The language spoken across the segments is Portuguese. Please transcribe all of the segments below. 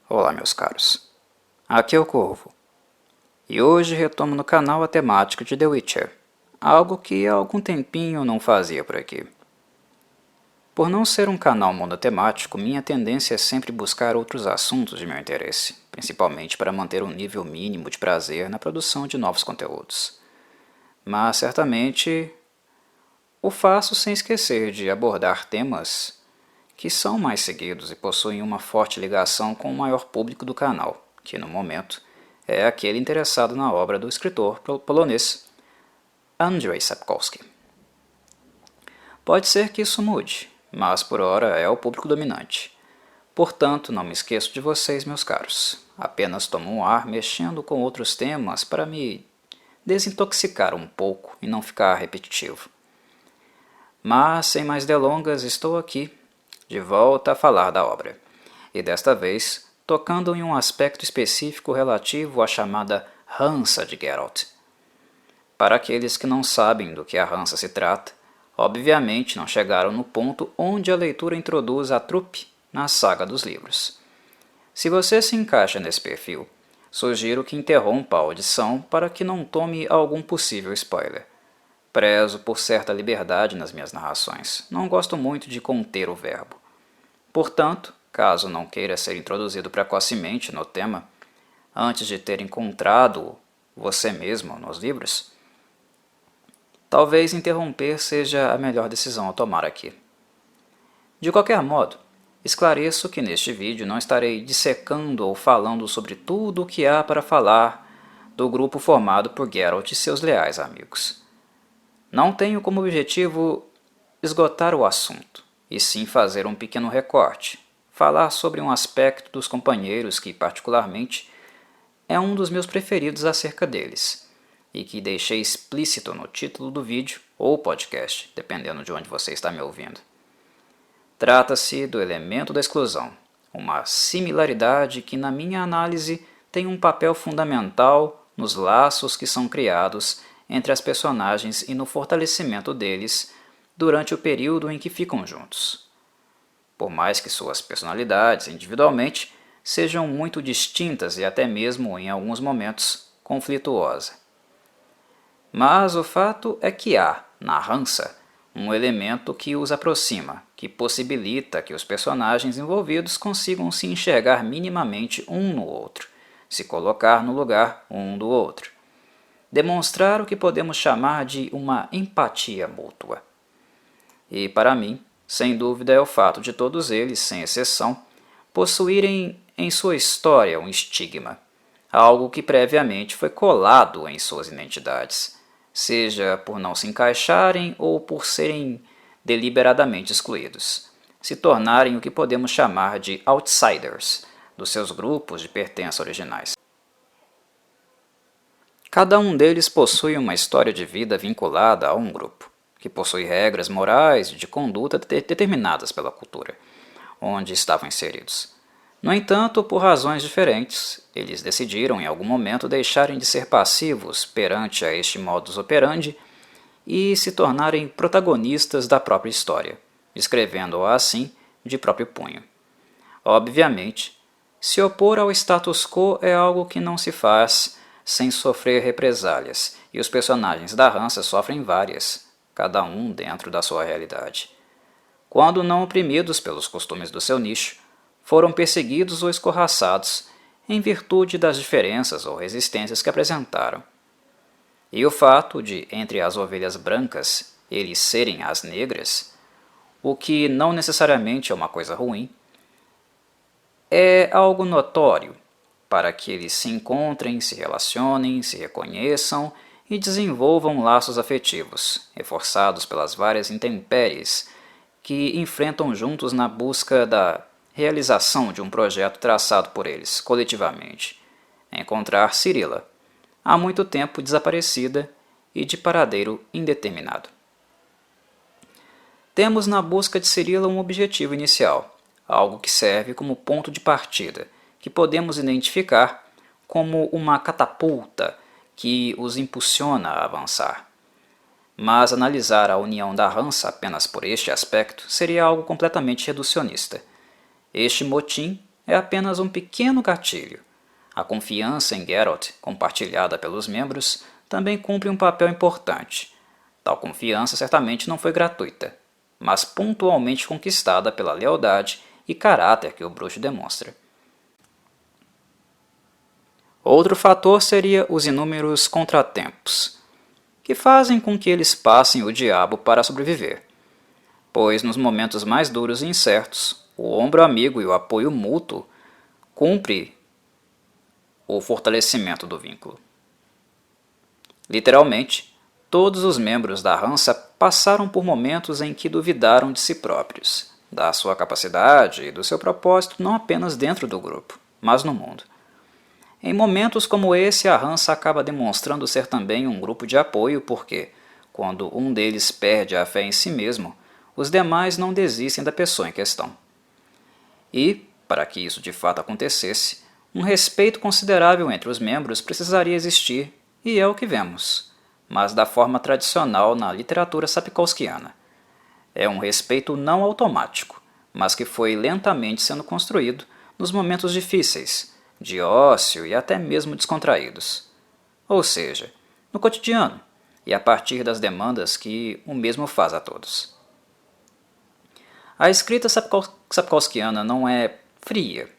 Olá, meus caros. Aqui é o Corvo, e hoje retomo no canal a temática de The Witcher, algo que há algum tempinho não fazia por aqui. Por não ser um canal monotemático, minha tendência é sempre buscar outros assuntos de meu interesse, principalmente para manter um nível mínimo de prazer na produção de novos conteúdos. Mas certamente o faço sem esquecer de abordar temas que são mais seguidos e possuem uma forte ligação com o maior público do canal, que no momento é aquele interessado na obra do escritor polonês Andrzej Sapkowski. Pode ser que isso mude, mas por hora é o público dominante. Portanto, não me esqueço de vocês, meus caros. Apenas tomo um ar mexendo com outros temas para me desintoxicar um pouco e não ficar repetitivo. Mas, sem mais delongas, estou aqui, de volta a falar da obra, e desta vez tocando em um aspecto específico relativo à chamada Hansa de Geralt. Para aqueles que não sabem do que a Hansa se trata, obviamente não chegaram no ponto onde a leitura introduz a trupe na saga dos livros. Se você se encaixa nesse perfil, sugiro que interrompa a audição para que não tome algum possível spoiler. Prezo por certa liberdade nas minhas narrações, não gosto muito de conter o verbo. Portanto, caso não queira ser introduzido precocemente no tema, antes de ter encontrado você mesmo nos livros, talvez interromper seja a melhor decisão a tomar aqui. De qualquer modo, esclareço que neste vídeo não estarei dissecando ou falando sobre tudo o que há para falar do grupo formado por Geralt e seus leais amigos. Não tenho como objetivo esgotar o assunto, e sim fazer um pequeno recorte, falar sobre um aspecto dos companheiros que, particularmente, é um dos meus preferidos acerca deles, e que deixei explícito no título do vídeo ou podcast, dependendo de onde você está me ouvindo. Trata-se do elemento da exclusão, uma similaridade que, na minha análise, tem um papel fundamental nos laços que são criados entre as personagens e no fortalecimento deles durante o período em que ficam juntos. Por mais que suas personalidades, individualmente, sejam muito distintas e até mesmo, em alguns momentos, conflituosas. Mas o fato é que há, na Hansa, um elemento que os aproxima, que possibilita que os personagens envolvidos consigam se enxergar minimamente um no outro, se colocar no lugar um do outro. Demonstrar o que podemos chamar de uma empatia mútua. E para mim, sem dúvida, é o fato de todos eles, sem exceção, possuírem em sua história um estigma, algo que previamente foi colado em suas identidades, seja por não se encaixarem ou por serem deliberadamente excluídos, se tornarem o que podemos chamar de outsiders dos seus grupos de pertença originais. Cada um deles possui uma história de vida vinculada a um grupo, que possui regras morais e de conduta determinadas pela cultura, onde estavam inseridos. No entanto, por razões diferentes, eles decidiram em algum momento deixarem de ser passivos perante a este modus operandi e se tornarem protagonistas da própria história, escrevendo-a assim de próprio punho. Obviamente, se opor ao status quo é algo que não se faz sem sofrer represálias, e os personagens da Hansa sofrem várias, cada um dentro da sua realidade. Quando não oprimidos pelos costumes do seu nicho, foram perseguidos ou escorraçados em virtude das diferenças ou resistências que apresentaram. E o fato de, entre as ovelhas brancas, eles serem as negras, o que não necessariamente é uma coisa ruim, é algo notório para que eles se encontrem, se relacionem, se reconheçam e desenvolvam laços afetivos, reforçados pelas várias intempéries que enfrentam juntos na busca da realização de um projeto traçado por eles, coletivamente. Encontrar Cirila, há muito tempo desaparecida e de paradeiro indeterminado. Temos na busca de Cirila um objetivo inicial, algo que serve como ponto de partida, que podemos identificar como uma catapulta que os impulsiona a avançar. Mas analisar a união da Hansa apenas por este aspecto seria algo completamente reducionista. Este motim é apenas um pequeno gatilho. A confiança em Geralt, compartilhada pelos membros, também cumpre um papel importante. Tal confiança certamente não foi gratuita, mas pontualmente conquistada pela lealdade e caráter que o bruxo demonstra. Outro fator seria os inúmeros contratempos, que fazem com que eles passem o diabo para sobreviver, pois nos momentos mais duros e incertos, o ombro amigo e o apoio mútuo cumpre o fortalecimento do vínculo. Literalmente, todos os membros da Hansa passaram por momentos em que duvidaram de si próprios, da sua capacidade e do seu propósito não apenas dentro do grupo, mas no mundo. Em momentos como esse, a Hansa acaba demonstrando ser também um grupo de apoio porque, quando um deles perde a fé em si mesmo, os demais não desistem da pessoa em questão. E, para que isso de fato acontecesse, um respeito considerável entre os membros precisaria existir, e é o que vemos, mas da forma tradicional na literatura sapkowskiana. É um respeito não automático, mas que foi lentamente sendo construído nos momentos difíceis, de ócio e até mesmo descontraídos. Ou seja, no cotidiano, e a partir das demandas que o mesmo faz a todos. A escrita sapkowskiana não é fria,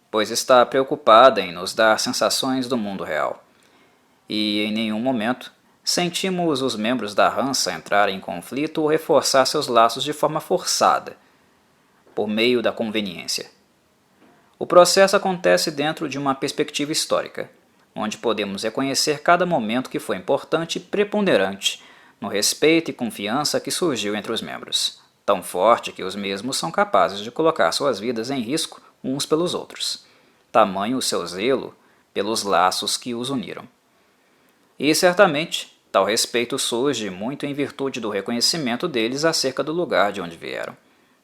pois está preocupada em nos dar sensações do mundo real. E em nenhum momento sentimos os membros da Hansa entrarem em conflito ou reforçar seus laços de forma forçada, por meio da conveniência. O processo acontece dentro de uma perspectiva histórica, onde podemos reconhecer cada momento que foi importante e preponderante no respeito e confiança que surgiu entre os membros, tão forte que os mesmos são capazes de colocar suas vidas em risco uns pelos outros, tamanho o seu zelo pelos laços que os uniram. E certamente, tal respeito surge muito em virtude do reconhecimento deles acerca do lugar de onde vieram,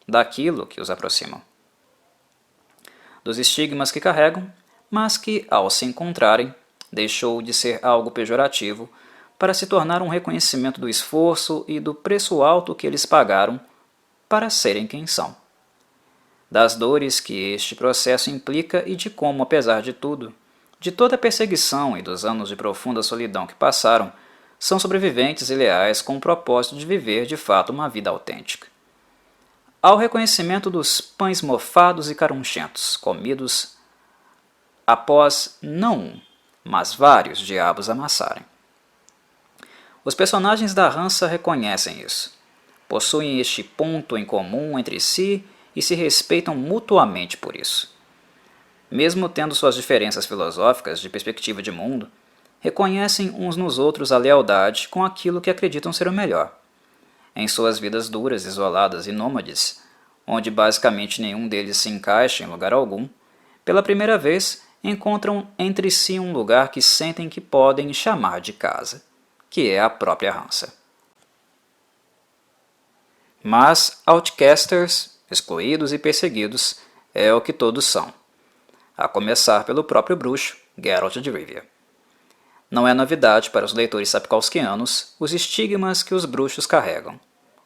daquilo que os aproximam, dos estigmas que carregam, mas que, ao se encontrarem, deixou de ser algo pejorativo para se tornar um reconhecimento do esforço e do preço alto que eles pagaram para serem quem são. Das dores que este processo implica e de como, apesar de tudo, de toda a perseguição e dos anos de profunda solidão que passaram, são sobreviventes e leais com o propósito de viver de fato uma vida autêntica. Ao reconhecimento dos pães mofados e carunchentos, comidos após não um, mas vários diabos amassarem. Os personagens da Hansa reconhecem isso, possuem este ponto em comum entre si e se respeitam mutuamente por isso. Mesmo tendo suas diferenças filosóficas de perspectiva de mundo, reconhecem uns nos outros a lealdade com aquilo que acreditam ser o melhor. Em suas vidas duras, isoladas e nômades, onde basicamente nenhum deles se encaixa em lugar algum, pela primeira vez encontram entre si um lugar que sentem que podem chamar de casa, que é a própria Hansa. Mas outcasters, excluídos e perseguidos, é o que todos são, a começar pelo próprio bruxo, Geralt de Rivia. Não é novidade para os leitores sapkowskianos os estigmas que os bruxos carregam,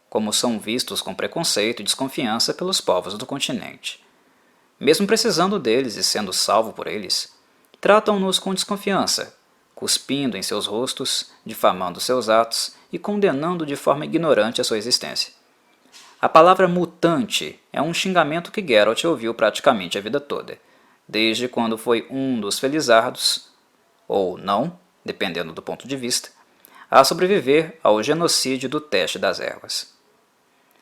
como são vistos com preconceito e desconfiança pelos povos do continente. Mesmo precisando deles e sendo salvo por eles, tratam-nos com desconfiança, cuspindo em seus rostos, difamando seus atos e condenando de forma ignorante a sua existência. A palavra mutante é um xingamento que Geralt ouviu praticamente a vida toda, desde quando foi um dos felizardos, ou não, dependendo do ponto de vista, a sobreviver ao genocídio do Teste das Ervas.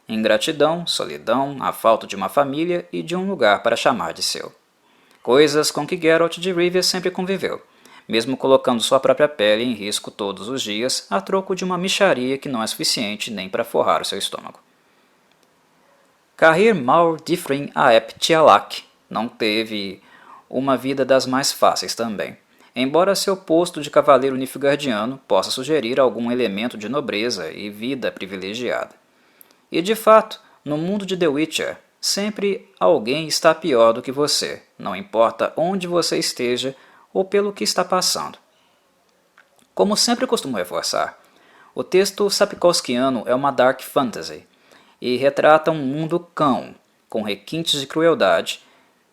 Ingratidão, solidão, a falta de uma família e de um lugar para chamar de seu. Coisas com que Geralt de Rivia sempre conviveu, mesmo colocando sua própria pele em risco todos os dias a troco de uma mixaria que não é suficiente nem para forrar o seu estômago. Cahir Maur Difrin Aep Tialak não teve uma vida das mais fáceis também, embora seu posto de cavaleiro nilfgaardiano possa sugerir algum elemento de nobreza e vida privilegiada. E de fato, no mundo de The Witcher, sempre alguém está pior do que você, não importa onde você esteja ou pelo que está passando. Como sempre costumo reforçar, o texto sapkowskiano é uma dark fantasy e retrata um mundo cão, com requintes de crueldade,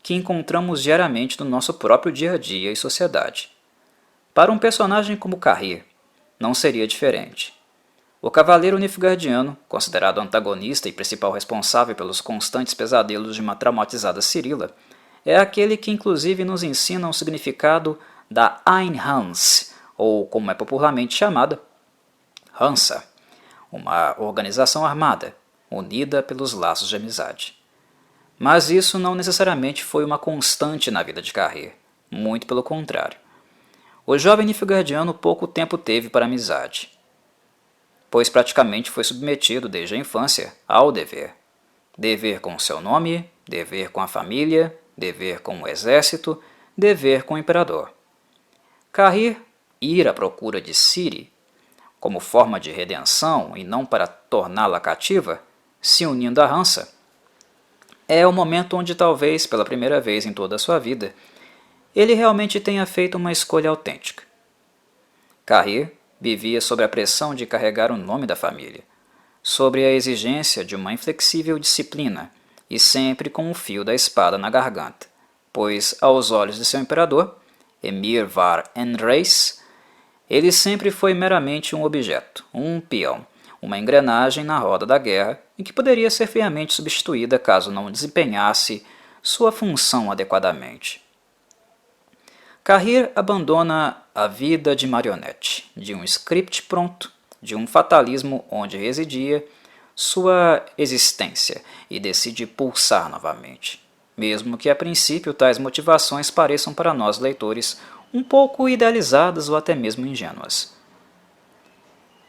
que encontramos diariamente no nosso próprio dia a dia e sociedade. Para um personagem como Carrir, não seria diferente. O Cavaleiro Nilfgaardiano, considerado antagonista e principal responsável pelos constantes pesadelos de uma traumatizada Cirilla, é aquele que inclusive nos ensina o significado da Einhans, ou como é popularmente chamada, Hansa, uma organização armada, unida pelos laços de amizade. Mas isso não necessariamente foi uma constante na vida de Carrir, muito pelo contrário. O jovem Nilfgaardiano pouco tempo teve para a amizade, pois praticamente foi submetido desde a infância ao dever. Dever com seu nome, dever com a família, dever com o exército, dever com o imperador. Carrir ir à procura de Ciri, como forma de redenção e não para torná-la cativa, se unindo a Hansa, é o momento onde talvez, pela primeira vez em toda a sua vida, ele realmente tenha feito uma escolha autêntica. Carrir vivia sob a pressão de carregar o nome da família, sobre a exigência de uma inflexível disciplina e sempre com o fio da espada na garganta, pois, aos olhos de seu imperador, Emir var Enreis, ele sempre foi meramente um objeto, um peão, uma engrenagem na roda da guerra e que poderia ser friamente substituída caso não desempenhasse sua função adequadamente. Carrir abandona a vida de marionete, de um script pronto, de um fatalismo onde residia sua existência e decide pulsar novamente, mesmo que a princípio tais motivações pareçam para nós leitores um pouco idealizadas ou até mesmo ingênuas.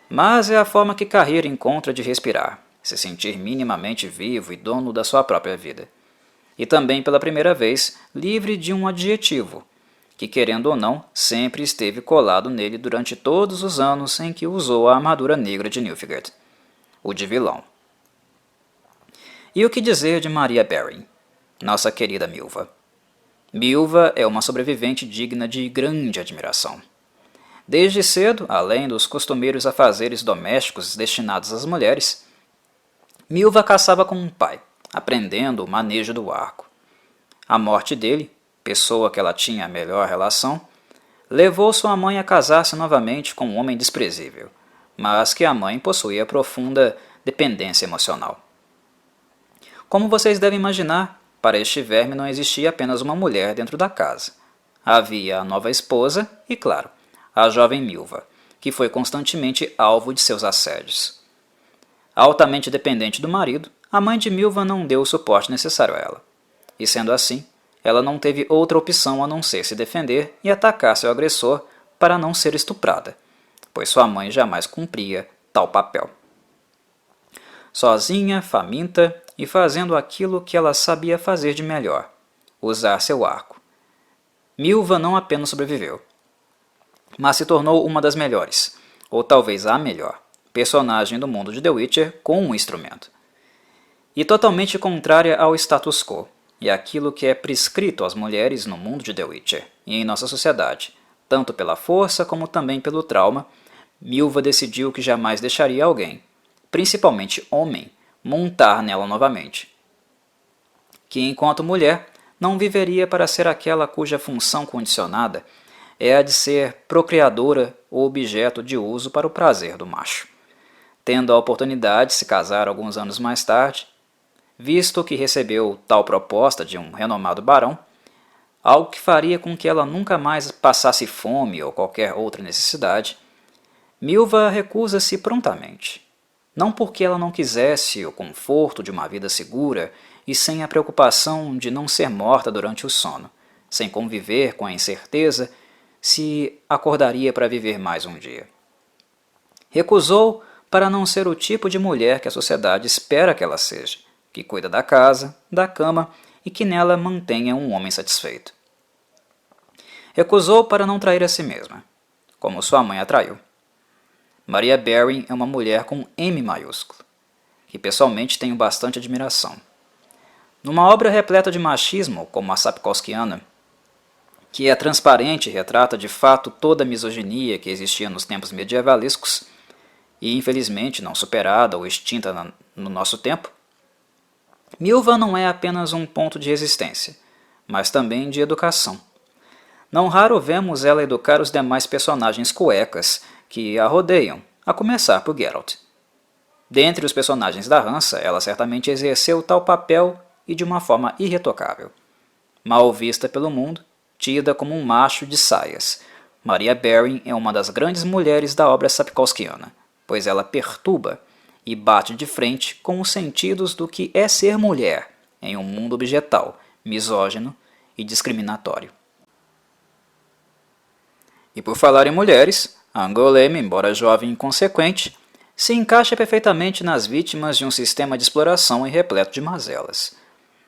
Mas é a forma que Carrir encontra de respirar, se sentir minimamente vivo e dono da sua própria vida. E também pela primeira vez livre de um adjetivo, que querendo ou não, sempre esteve colado nele durante todos os anos em que usou a armadura negra de Nilfgaard, o de vilão. E o que dizer de Maria Belring, nossa querida Milva? Milva é uma sobrevivente digna de grande admiração. Desde cedo, além dos costumeiros afazeres domésticos destinados às mulheres, Milva caçava com um pai, aprendendo o manejo do arco. A morte dele, pessoa que ela tinha a melhor relação, levou sua mãe a casar-se novamente com um homem desprezível, mas que a mãe possuía profunda dependência emocional. Como vocês devem imaginar, para este verme não existia apenas uma mulher dentro da casa. Havia a nova esposa e, claro, a jovem Milva, que foi constantemente alvo de seus assédios. Altamente dependente do marido, a mãe de Milva não deu o suporte necessário a ela. E sendo assim, ela não teve outra opção a não ser se defender e atacar seu agressor para não ser estuprada, pois sua mãe jamais cumpria tal papel. Sozinha, faminta e fazendo aquilo que ela sabia fazer de melhor, usar seu arco. Milva não apenas sobreviveu, mas se tornou uma das melhores, ou talvez a melhor, personagem do mundo de The Witcher com um instrumento. E totalmente contrária ao status quo, e aquilo que é prescrito às mulheres no mundo de The Witcher e em nossa sociedade, tanto pela força como também pelo trauma, Milva decidiu que jamais deixaria alguém, principalmente homem, montar nela novamente. Que enquanto mulher, não viveria para ser aquela cuja função condicionada é a de ser procriadora ou objeto de uso para o prazer do macho. Tendo a oportunidade de se casar alguns anos mais tarde, visto que recebeu tal proposta de um renomado barão, algo que faria com que ela nunca mais passasse fome ou qualquer outra necessidade, Milva recusa-se prontamente. Não porque ela não quisesse o conforto de uma vida segura e sem a preocupação de não ser morta durante o sono, sem conviver com a incerteza se acordaria para viver mais um dia. Recusou para não ser o tipo de mulher que a sociedade espera que ela seja, que cuida da casa, da cama e que nela mantenha um homem satisfeito. Recusou para não trair a si mesma, como sua mãe a traiu. Maria Belring é uma mulher com M maiúsculo, que pessoalmente tenho bastante admiração. Numa obra repleta de machismo, como a Sapkowskiana, que é transparente e retrata de fato toda a misoginia que existia nos tempos medievalescos, e infelizmente não superada ou extinta no nosso tempo, Milva não é apenas um ponto de resistência, mas também de educação. Não raro vemos ela educar os demais personagens cuecas que a rodeiam, a começar por Geralt. Dentre os personagens da Hansa, ela certamente exerceu tal papel e de uma forma irretocável. Mal vista pelo mundo, tida como um macho de saias, Maria Belring é uma das grandes mulheres da obra sapkowskiana, pois ela perturba e bate de frente com os sentidos do que é ser mulher em um mundo objetal, misógino e discriminatório. E por falar em mulheres, Angoulême, embora jovem e inconsequente, se encaixa perfeitamente nas vítimas de um sistema de exploração e repleto de mazelas.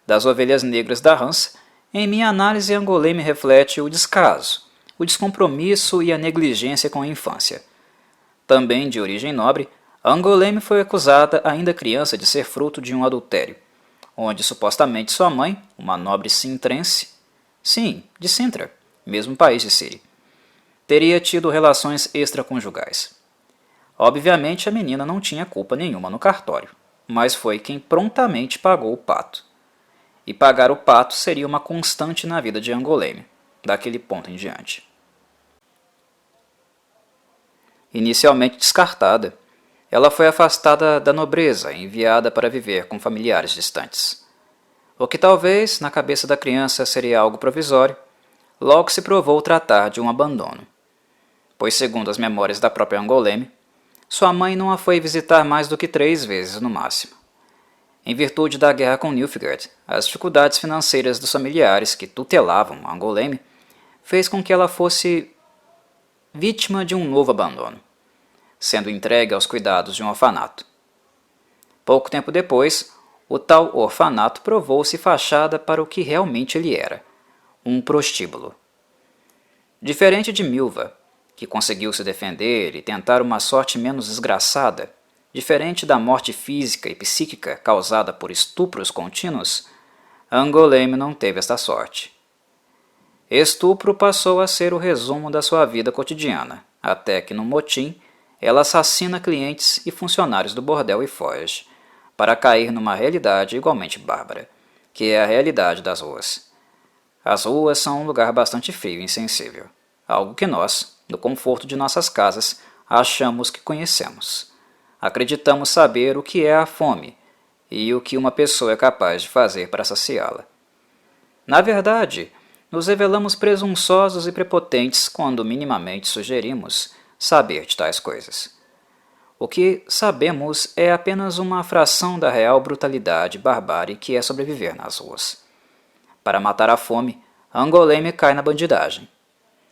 Das ovelhas negras da Hansa, em minha análise, Angoulême reflete o descaso, o descompromisso e a negligência com a infância. Também de origem nobre, Angoulême foi acusada ainda criança de ser fruto de um adultério, onde supostamente sua mãe, uma nobre sintrense, sim, de Sintra, mesmo país de Ciri, teria tido relações extraconjugais. Obviamente a menina não tinha culpa nenhuma no cartório, mas foi quem prontamente pagou o pato. E pagar o pato seria uma constante na vida de Angoulême, daquele ponto em diante. Inicialmente descartada, ela foi afastada da nobreza e enviada para viver com familiares distantes. O que talvez, na cabeça da criança, seria algo provisório, logo se provou tratar de um abandono. Pois, segundo as memórias da própria Angoulême, sua mãe não a foi visitar mais do que 3 vezes no máximo. Em virtude da guerra com Nilfgaard, as dificuldades financeiras dos familiares que tutelavam Angoulême fez com que ela fosse vítima de um novo abandono, sendo entregue aos cuidados de um orfanato. Pouco tempo depois, o tal orfanato provou-se fachada para o que realmente ele era, um prostíbulo. Diferente de Milva, que conseguiu se defender e tentar uma sorte menos desgraçada, diferente da morte física e psíquica causada por estupros contínuos, Angoulême não teve esta sorte. Estupro passou a ser o resumo da sua vida cotidiana, até que no motim ela assassina clientes e funcionários do bordel e foge, para cair numa realidade igualmente bárbara, que é a realidade das ruas. As ruas são um lugar bastante frio e insensível, algo que nós, no conforto de nossas casas, achamos que conhecemos. Acreditamos saber o que é a fome e o que uma pessoa é capaz de fazer para saciá-la. Na verdade, nos revelamos presunçosos e prepotentes quando minimamente sugerimos saber de tais coisas. O que sabemos é apenas uma fração da real brutalidade e barbárie que é sobreviver nas ruas. Para matar a fome, Angoulême cai na bandidagem.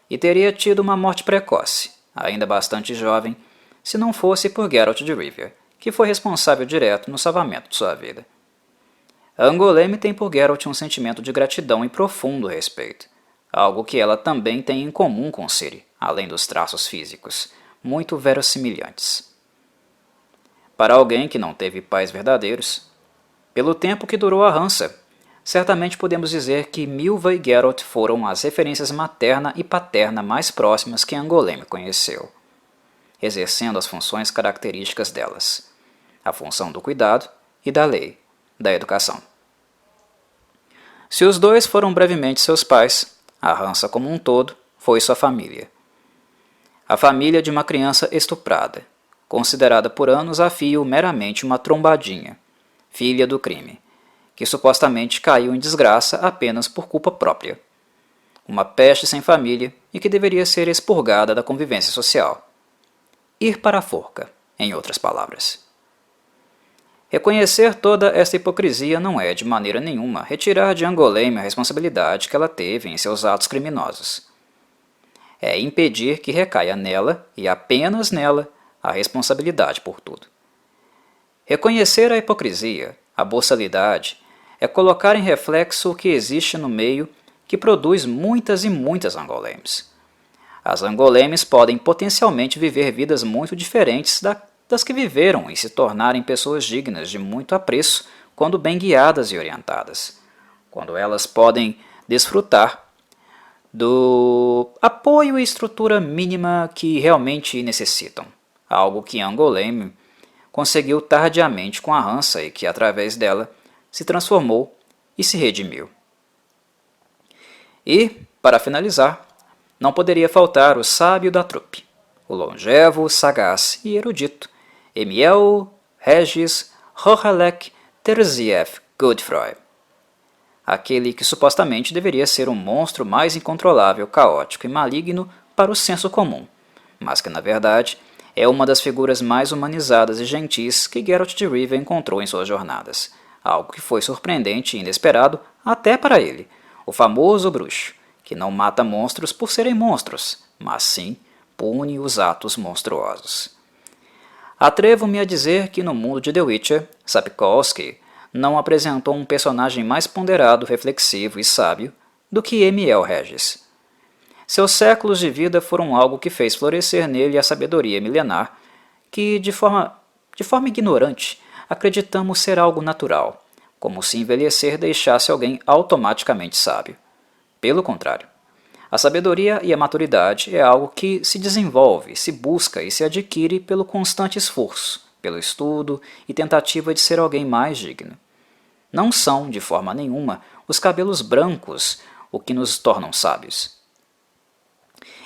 E teria tido uma morte precoce, ainda bastante jovem, se não fosse por Geralt de Rivia, que foi responsável direto no salvamento de sua vida. Angoulême tem por Geralt um sentimento de gratidão e profundo respeito, algo que ela também tem em comum com Ciri, além dos traços físicos, muito verossimilhantes. Para alguém que não teve pais verdadeiros, pelo tempo que durou a Hansa, certamente podemos dizer que Milva e Geralt foram as referências materna e paterna mais próximas que Angoulême conheceu, exercendo as funções características delas, a função do cuidado e da lei, da educação. Se os dois foram brevemente seus pais, a Hansa como um todo foi sua família. A família de uma criança estuprada, considerada por anos a fio meramente uma trombadinha, filha do crime, que supostamente caiu em desgraça apenas por culpa própria. Uma peste sem família e que deveria ser expurgada da convivência social. Ir para a forca, em outras palavras. Reconhecer toda esta hipocrisia não é, de maneira nenhuma, retirar de Angoulême a responsabilidade que ela teve em seus atos criminosos. É impedir que recaia nela, e apenas nela, a responsabilidade por tudo. Reconhecer a hipocrisia, a boçalidade, é colocar em reflexo o que existe no meio que produz muitas e muitas Angoulêmes. As Angoulêmes podem potencialmente viver vidas muito diferentes das que viveram e se tornarem pessoas dignas de muito apreço quando bem guiadas e orientadas, quando elas podem desfrutar do apoio e estrutura mínima que realmente necessitam, algo que Angoulême conseguiu tardiamente com a Hansa e que, através dela, se transformou e se redimiu. E, para finalizar, não poderia faltar o sábio da trupe, o longevo, sagaz e erudito Emiel Regis Rohalek Terzieff Godefroy, aquele que supostamente deveria ser um monstro mais incontrolável, caótico e maligno para o senso comum, mas que na verdade é uma das figuras mais humanizadas e gentis que Geralt de Rivia encontrou em suas jornadas, algo que foi surpreendente e inesperado até para ele, o famoso bruxo, que não mata monstros por serem monstros, mas sim pune os atos monstruosos. Atrevo-me a dizer que no mundo de The Witcher, Sapkowski não apresentou um personagem mais ponderado, reflexivo e sábio do que Emiel Regis. Seus séculos de vida foram algo que fez florescer nele a sabedoria milenar que, de forma ignorante, acreditamos ser algo natural, como se envelhecer deixasse alguém automaticamente sábio. Pelo contrário, a sabedoria e a maturidade é algo que se desenvolve, se busca e se adquire pelo constante esforço, pelo estudo e tentativa de ser alguém mais digno. Não são, de forma nenhuma, os cabelos brancos o que nos tornam sábios.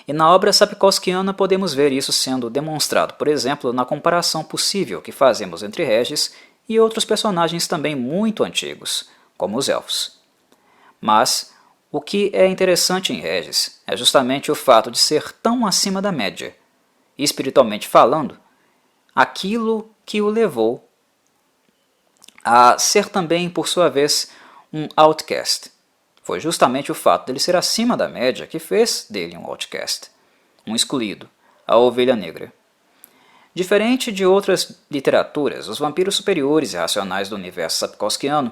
E na obra sapkowskiana podemos ver isso sendo demonstrado, por exemplo, na comparação possível que fazemos entre Regis e outros personagens também muito antigos, como os elfos. Mas o que é interessante em Regis é justamente o fato de ser tão acima da média, espiritualmente falando, aquilo que o levou a ser também, por sua vez, um outcast. Foi justamente o fato dele ser acima da média que fez dele um outcast, um excluído, a ovelha negra. Diferente de outras literaturas, os vampiros superiores e racionais do universo sapkowskiano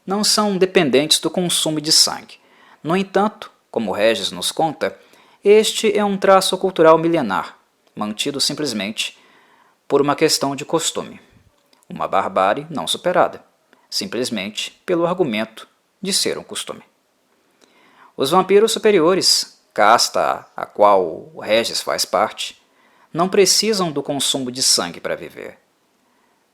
não são dependentes do consumo de sangue. No entanto, como Regis nos conta, este é um traço cultural milenar, mantido simplesmente por uma questão de costume, uma barbárie não superada, simplesmente pelo argumento de ser um costume. Os vampiros superiores, casta a qual o Regis faz parte, não precisam do consumo de sangue para viver.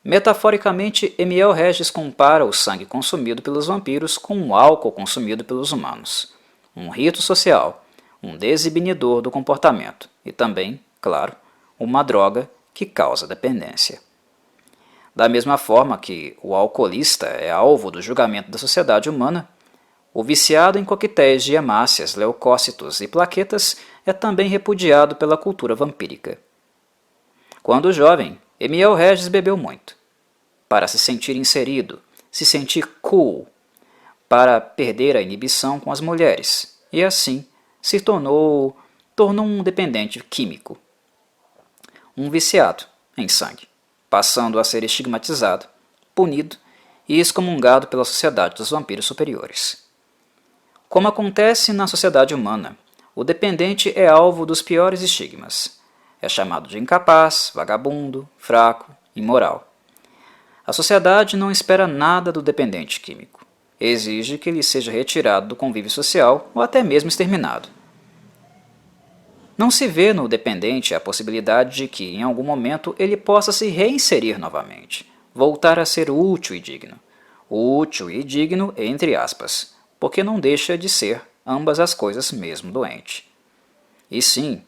Metaforicamente, Emiel Regis compara o sangue consumido pelos vampiros com o álcool consumido pelos humanos, um rito social, um desinibidor do comportamento e também, claro, uma droga que causa dependência. Da mesma forma que o alcoolista é alvo do julgamento da sociedade humana, o viciado em coquetéis de hemácias, leucócitos e plaquetas é também repudiado pela cultura vampírica. Quando jovem, Emiel Regis bebeu muito, para se sentir inserido, se sentir cool, para perder a inibição com as mulheres, e assim se tornou um dependente químico, um viciado em sangue, passando a ser estigmatizado, punido e excomungado pela sociedade dos vampiros superiores. Como acontece na sociedade humana, o dependente é alvo dos piores estigmas. É chamado de incapaz, vagabundo, fraco, imoral. A sociedade não espera nada do dependente químico. Exige que ele seja retirado do convívio social ou até mesmo exterminado. Não se vê no dependente a possibilidade de que, em algum momento, ele possa se reinserir novamente, voltar a ser útil e digno. Útil e digno, entre aspas, porque não deixa de ser ambas as coisas mesmo doente. E sim,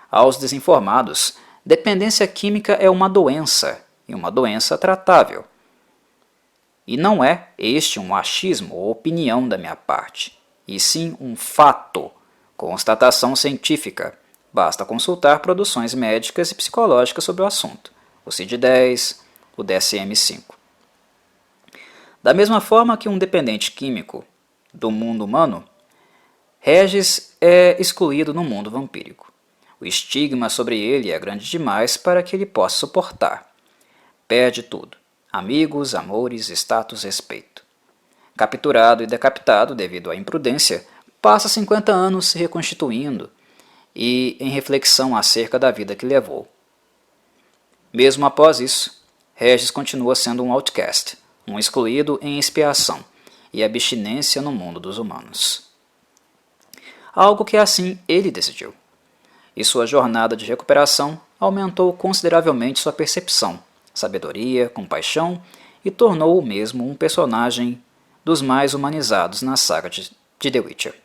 aos desinformados, dependência química é uma doença, e uma doença tratável. E não é este um achismo ou opinião da minha parte, e sim um fato, constatação científica. Basta consultar produções médicas e psicológicas sobre o assunto, o CID-10, o DSM-5. Da mesma forma que um dependente químico do mundo humano, Regis é excluído no mundo vampírico. O estigma sobre ele é grande demais para que ele possa suportar. Perde tudo: amigos, amores, status, respeito. Capturado e decapitado devido à imprudência, passa 50 anos se reconstituindo e em reflexão acerca da vida que levou. Mesmo após isso, Regis continua sendo um outcast, um excluído em expiação e abstinência no mundo dos humanos. Algo que assim ele decidiu. E sua jornada de recuperação aumentou consideravelmente sua percepção, sabedoria, compaixão e tornou-o mesmo um personagem dos mais humanizados na saga de The Witcher.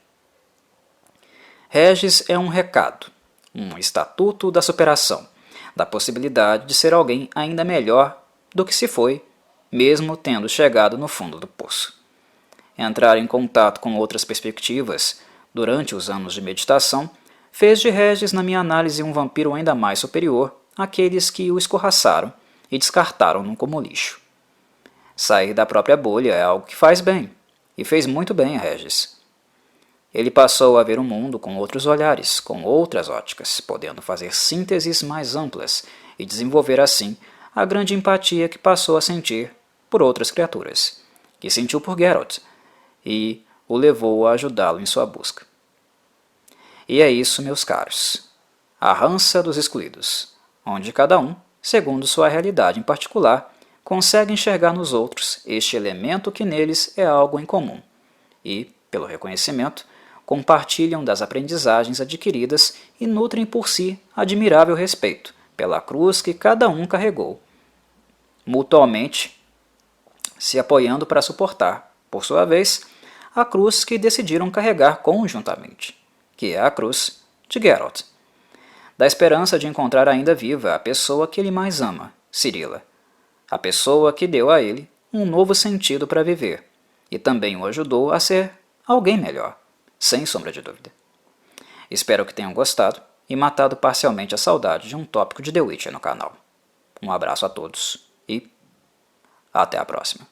Regis é um recado, um estatuto da superação, da possibilidade de ser alguém ainda melhor do que se foi, mesmo tendo chegado no fundo do poço. Entrar em contato com outras perspectivas durante os anos de meditação fez de Regis, na minha análise, um vampiro ainda mais superior àqueles que o escorraçaram e descartaram-no como lixo. Sair da própria bolha é algo que faz bem, e fez muito bem a Regis. Ele passou a ver o mundo com outros olhares, com outras óticas, podendo fazer sínteses mais amplas e desenvolver assim a grande empatia que passou a sentir por outras criaturas, que sentiu por Geralt, e o levou a ajudá-lo em sua busca. E é isso, meus caros, a rança dos excluídos, onde cada um, segundo sua realidade em particular, consegue enxergar nos outros este elemento que neles é algo em comum, e, pelo reconhecimento, compartilham das aprendizagens adquiridas e nutrem por si admirável respeito pela cruz que cada um carregou, mutuamente se apoiando para suportar, por sua vez, a cruz que decidiram carregar conjuntamente, que é a cruz de Geralt, da esperança de encontrar ainda viva a pessoa que ele mais ama, Cirila, a pessoa que deu a ele um novo sentido para viver e também o ajudou a ser alguém melhor, sem sombra de dúvida. Espero que tenham gostado e matado parcialmente a saudade de um tópico de The Witcher no canal. Um abraço a todos e até a próxima.